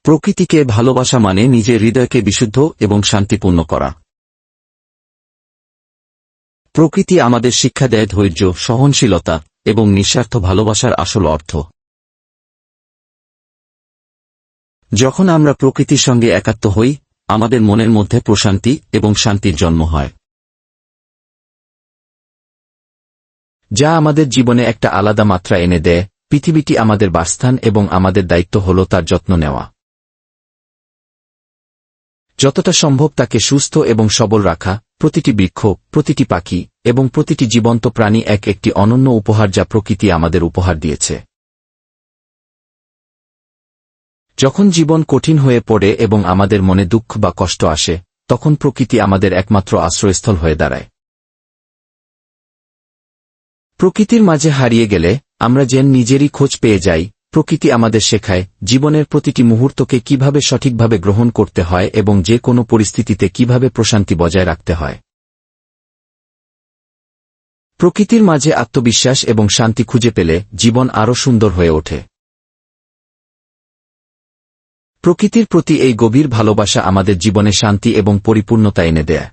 প্রকৃতিকে ভালোবাসা মানে নিজের হৃদয়কে বিশুদ্ধ এবং শান্তিপূর্ণ করা। প্রকৃতি আমাদের শিক্ষা দেয় ধৈর্য, সহনশীলতা এবং নিঃস্বার্থ ভালোবাসার আসল অর্থ। যখন আমরা প্রকৃতির সঙ্গে একাত্ম হই, আমাদের মনের মধ্যে প্রশান্তি এবং শান্তির জন্ম হয়, যা আমাদের জীবনে একটা আলাদা মাত্রা এনে দেয়। পৃথিবীটি আমাদের বাসস্থান এবং আমাদের দায়িত্ব হল তার যত্ন নেওয়া। যতটা সম্ভব তাকে সুস্থ এবং সবল রাখা। প্রতিটি বৃক্ষ, প্রতিটি পাখি এবং প্রতিটি জীবন্ত প্রাণী একটি অনন্য উপহার যা প্রকৃতি আমাদের উপহার দিয়েছে। যখন জীবন কঠিন হয়ে পড়ে এবং আমাদের মনে দুঃখ বা কষ্ট আসে, তখন প্রকৃতি আমাদের একমাত্র আশ্রয়স্থল হয়ে দাঁড়ায়। প্রকৃতির মাঝে হারিয়ে গেলে আমরা যেন নিজেরই খোঁজ পেয়ে যাই। প্রকৃতি আমাদের শেখায় জীবনের প্রতিটি মুহূর্তকে কিভাবে সঠিকভাবে গ্রহণ করতে হয় এবং যে কোনো পরিস্থিতিতে কিভাবে প্রশান্তি বজায় রাখতে হয়। প্রকৃতির মাঝে আত্মবিশ্বাস এবং শান্তি খুঁজে পেলে জীবন আরও সুন্দর হয়ে ওঠে। প্রকৃতির প্রতি এই গভীর ভালোবাসা আমাদের জীবনে শান্তি এবং পরিপূর্ণতা এনে দেয়।